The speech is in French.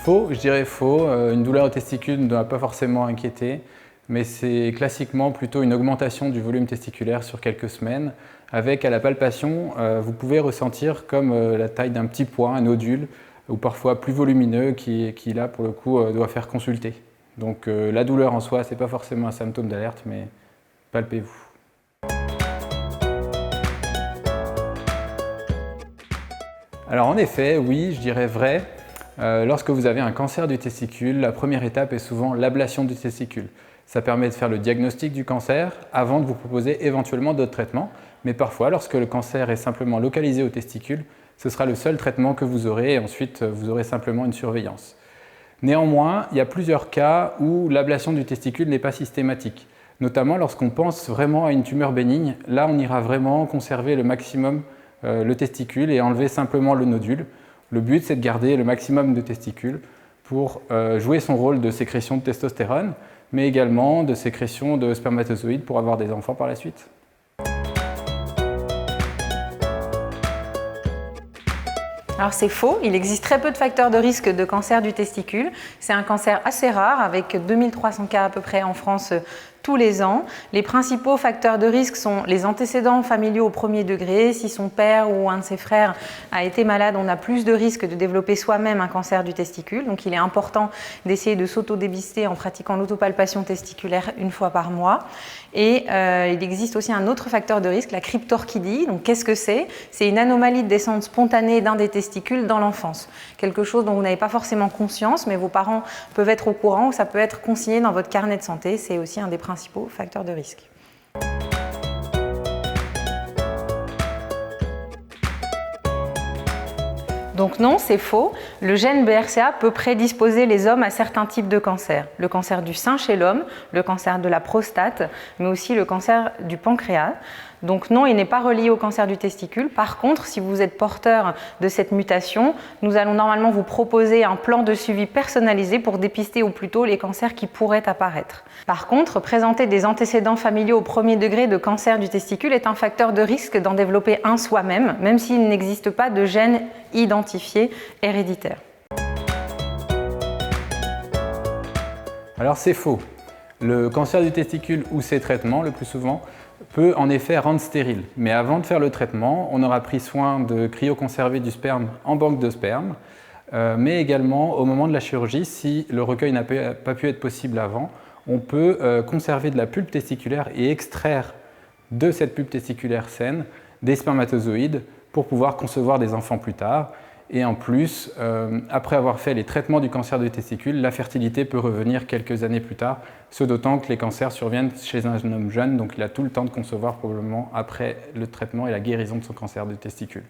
Faux, je dirais faux. Une douleur au testicule ne doit pas forcément inquiéter, mais c'est classiquement plutôt une augmentation du volume testiculaire sur quelques semaines. Avec à la palpation, vous pouvez ressentir comme la taille d'un petit pois, un nodule, ou parfois plus volumineux, qui là pour le coup doit faire consulter. Donc la douleur en soi, ce n'est pas forcément un symptôme d'alerte, mais palpez-vous. Alors en effet, oui, je dirais vrai. Lorsque vous avez un cancer du testicule, la première étape est souvent l'ablation du testicule. Ça permet de faire le diagnostic du cancer avant de vous proposer éventuellement d'autres traitements. Mais parfois, lorsque le cancer est simplement localisé au testicule, ce sera le seul traitement que vous aurez et ensuite vous aurez simplement une surveillance. Néanmoins, il y a plusieurs cas où l'ablation du testicule n'est pas systématique. Notamment lorsqu'on pense vraiment à une tumeur bénigne, là on ira vraiment conserver le maximum le testicule et enlever simplement le nodule. Le but, c'est de garder le maximum de testicules pour jouer son rôle de sécrétion de testostérone, mais également de sécrétion de spermatozoïdes pour avoir des enfants par la suite. Alors c'est faux, il existe très peu de facteurs de risque de cancer du testicule. C'est un cancer assez rare, avec 2300 cas à peu près en France tous les ans. Les principaux facteurs de risque sont les antécédents familiaux au premier degré. Si son père ou un de ses frères a été malade, on a plus de risques de développer soi-même un cancer du testicule. Donc il est important d'essayer de s'auto-dépister en pratiquant l'autopalpation testiculaire une fois par mois. Et il existe aussi un autre facteur de risque, la cryptorchidie. Donc qu'est-ce que c'est? C'est une anomalie de descente spontanée d'un des testicules dans l'enfance. Quelque chose dont vous n'avez pas forcément conscience, mais vos parents peuvent être au courant ou ça peut être consigné dans votre carnet de santé. C'est aussi un des principaux facteurs de risque. Donc non, c'est faux. Le gène BRCA peut prédisposer les hommes à certains types de cancers. Le cancer du sein chez l'homme, le cancer de la prostate, mais aussi le cancer du pancréas. Donc non, il n'est pas relié au cancer du testicule. Par contre, si vous êtes porteur de cette mutation, nous allons normalement vous proposer un plan de suivi personnalisé pour dépister au plus tôt les cancers qui pourraient apparaître. Par contre, présenter des antécédents familiaux au premier degré de cancer du testicule est un facteur de risque d'en développer un soi-même, même s'il n'existe pas de gène identifié héréditaire. Alors c'est faux. Le cancer du testicule ou ses traitements, le plus souvent, peut en effet rendre stérile. Mais avant de faire le traitement, on aura pris soin de cryoconserver du sperme en banque de sperme, mais également au moment de la chirurgie, si le recueil n'a pas pu être possible avant, on peut conserver de la pulpe testiculaire et extraire de cette pulpe testiculaire saine des spermatozoïdes pour pouvoir concevoir des enfants plus tard. Et en plus, après avoir fait les traitements du cancer du testicule, la fertilité peut revenir quelques années plus tard, ce d'autant que les cancers surviennent chez un homme jeune, donc il a tout le temps de concevoir probablement après le traitement et la guérison de son cancer du testicule.